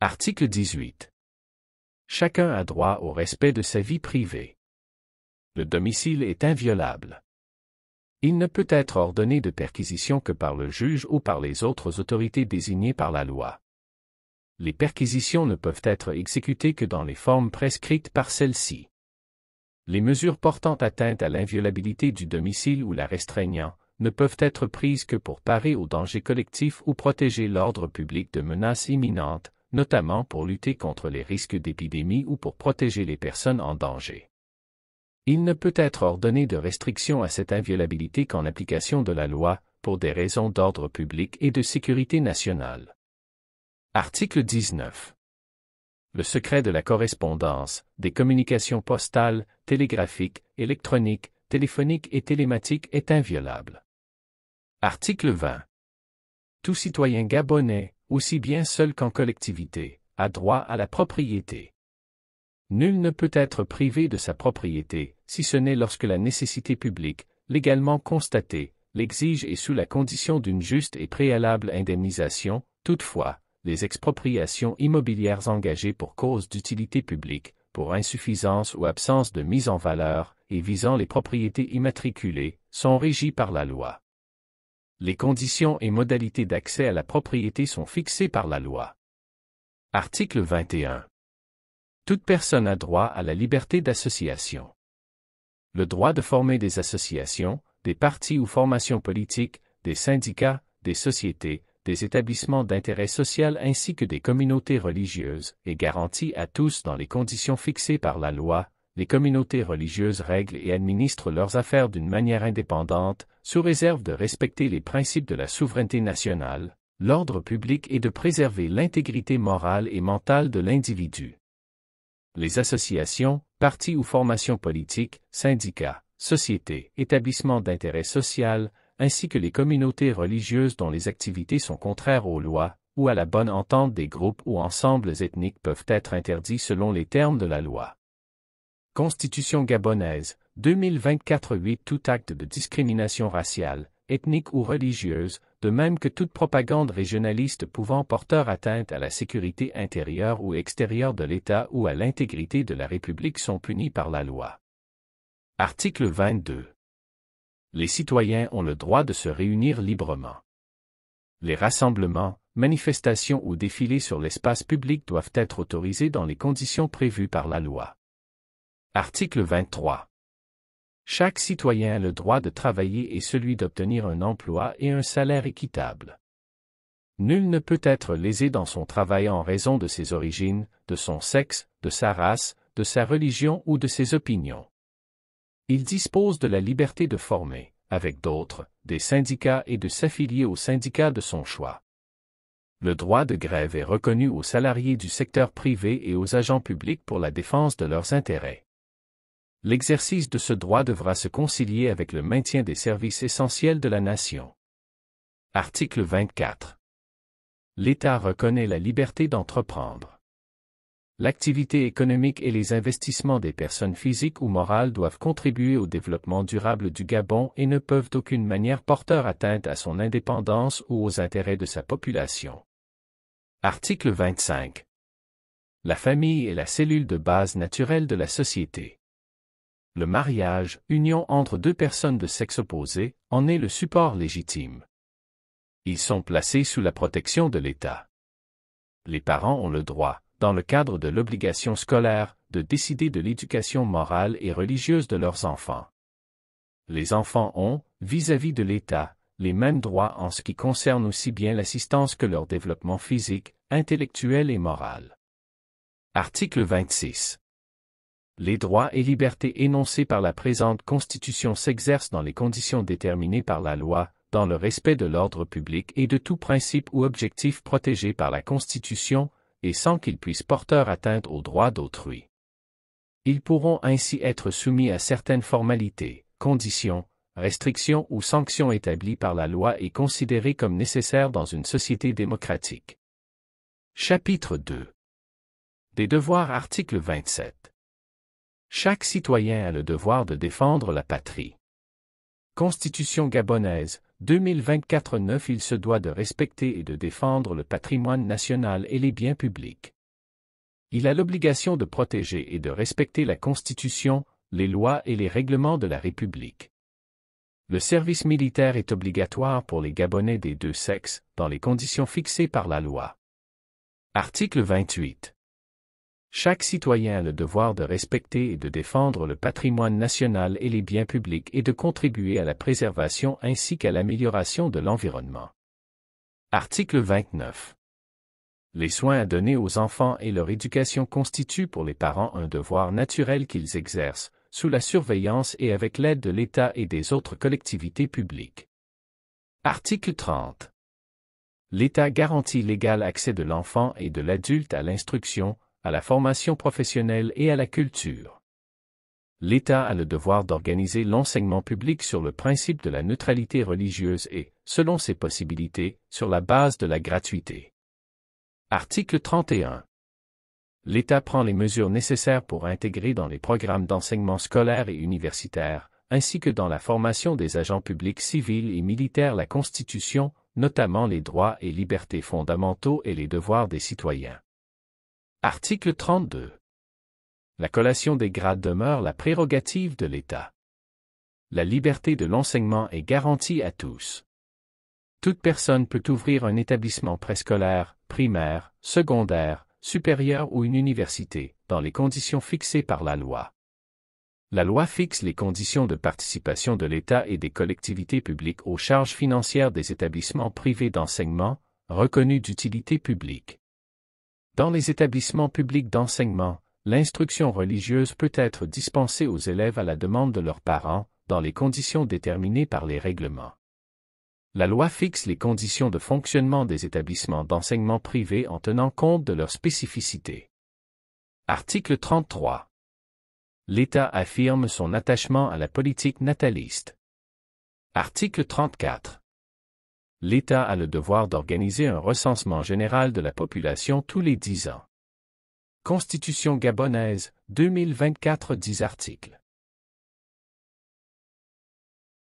Article 18. Chacun a droit au respect de sa vie privée. Le domicile est inviolable. Il ne peut être ordonné de perquisition que par le juge ou par les autres autorités désignées par la loi. Les perquisitions ne peuvent être exécutées que dans les formes prescrites par celle-ci. Les mesures portant atteinte à l'inviolabilité du domicile ou la restreignant ne peuvent être prises que pour parer au danger collectif ou protéger l'ordre public de menaces imminentes, notamment pour lutter contre les risques d'épidémie ou pour protéger les personnes en danger. Il ne peut être ordonné de restriction à cette inviolabilité qu'en application de la loi, pour des raisons d'ordre public et de sécurité nationale. Article 19. Le secret de la correspondance, des communications postales, télégraphiques, électroniques, téléphoniques et télématiques est inviolable. Article 20. Tout citoyen gabonais, aussi bien seul qu'en collectivité, a droit à la propriété. Nul ne peut être privé de sa propriété, si ce n'est lorsque la nécessité publique, légalement constatée, l'exige et sous la condition d'une juste et préalable indemnisation. Toutefois, les expropriations immobilières engagées pour cause d'utilité publique, pour insuffisance ou absence de mise en valeur, et visant les propriétés immatriculées, sont régies par la loi. Les conditions et modalités d'accès à la propriété sont fixées par la loi. Article 21. Toute personne a droit à la liberté d'association. Le droit de former des associations, des partis ou formations politiques, des syndicats, des sociétés, des établissements d'intérêt social ainsi que des communautés religieuses est garanti à tous dans les conditions fixées par la loi. Les communautés religieuses règlent et administrent leurs affaires d'une manière indépendante, sous réserve de respecter les principes de la souveraineté nationale, l'ordre public et de préserver l'intégrité morale et mentale de l'individu. Les associations, partis ou formations politiques, syndicats, sociétés, établissements d'intérêt social, ainsi que les communautés religieuses dont les activités sont contraires aux lois, ou à la bonne entente des groupes ou ensembles ethniques peuvent être interdits selon les termes de la loi. Constitution gabonaise, 2024. 8. Tout acte de discrimination raciale, ethnique ou religieuse, de même que toute propagande régionaliste pouvant porter atteinte à la sécurité intérieure ou extérieure de l'État ou à l'intégrité de la République sont punis par la loi. Article 22. Les citoyens ont le droit de se réunir librement. Les rassemblements, manifestations ou défilés sur l'espace public doivent être autorisés dans les conditions prévues par la loi. Article 23. Chaque citoyen a le droit de travailler et celui d'obtenir un emploi et un salaire équitable. Nul ne peut être lésé dans son travail en raison de ses origines, de son sexe, de sa race, de sa religion ou de ses opinions. Il dispose de la liberté de former, avec d'autres, des syndicats et de s'affilier aux syndicats de son choix. Le droit de grève est reconnu aux salariés du secteur privé et aux agents publics pour la défense de leurs intérêts. L'exercice de ce droit devra se concilier avec le maintien des services essentiels de la nation. Article 24. L'État reconnaît la liberté d'entreprendre. L'activité économique et les investissements des personnes physiques ou morales doivent contribuer au développement durable du Gabon et ne peuvent d'aucune manière porter atteinte à son indépendance ou aux intérêts de sa population. Article 25. La famille est la cellule de base naturelle de la société. Le mariage, union entre deux personnes de sexe opposé, en est le support légitime. Ils sont placés sous la protection de l'État. Les parents ont le droit, dans le cadre de l'obligation scolaire, de décider de l'éducation morale et religieuse de leurs enfants. Les enfants ont, vis-à-vis de l'État, les mêmes droits en ce qui concerne aussi bien l'assistance que leur développement physique, intellectuel et moral. Article 26. Les droits et libertés énoncés par la présente Constitution s'exercent dans les conditions déterminées par la loi, dans le respect de l'ordre public et de tout principe ou objectif protégé par la Constitution, et sans qu'ils puissent porter atteinte aux droits d'autrui. Ils pourront ainsi être soumis à certaines formalités, conditions, restrictions ou sanctions établies par la loi et considérées comme nécessaires dans une société démocratique. Chapitre 2. Des devoirs. Article 27. Chaque citoyen a le devoir de défendre la patrie. Constitution gabonaise, 2024-9 Il se doit de respecter et de défendre le patrimoine national et les biens publics. Il a l'obligation de protéger et de respecter la Constitution, les lois et les règlements de la République. Le service militaire est obligatoire pour les Gabonais des deux sexes, dans les conditions fixées par la loi. Article 28. Chaque citoyen a le devoir de respecter et de défendre le patrimoine national et les biens publics et de contribuer à la préservation ainsi qu'à l'amélioration de l'environnement. Article 29. Les soins à donner aux enfants et leur éducation constituent pour les parents un devoir naturel qu'ils exercent, sous la surveillance et avec l'aide de l'État et des autres collectivités publiques. Article 30. L'État garantit l'égal accès de l'enfant et de l'adulte à l'instruction, à la formation professionnelle et à la culture. L'État a le devoir d'organiser l'enseignement public sur le principe de la neutralité religieuse et, selon ses possibilités, sur la base de la gratuité. Article 31. L'État prend les mesures nécessaires pour intégrer dans les programmes d'enseignement scolaire et universitaire, ainsi que dans la formation des agents publics civils et militaires la Constitution, notamment les droits et libertés fondamentaux et les devoirs des citoyens. Article 32. La collation des grades demeure la prérogative de l'État. La liberté de l'enseignement est garantie à tous. Toute personne peut ouvrir un établissement préscolaire, primaire, secondaire, supérieur ou une université, dans les conditions fixées par la loi. La loi fixe les conditions de participation de l'État et des collectivités publiques aux charges financières des établissements privés d'enseignement, reconnus d'utilité publique. Dans les établissements publics d'enseignement, l'instruction religieuse peut être dispensée aux élèves à la demande de leurs parents, dans les conditions déterminées par les règlements. La loi fixe les conditions de fonctionnement des établissements d'enseignement privés en tenant compte de leurs spécificités. Article 33. L'État affirme son attachement à la politique nataliste. Article 34. L'État a le devoir d'organiser un recensement général de la population tous les 10 ans. Constitution gabonaise, 2024 10 articles.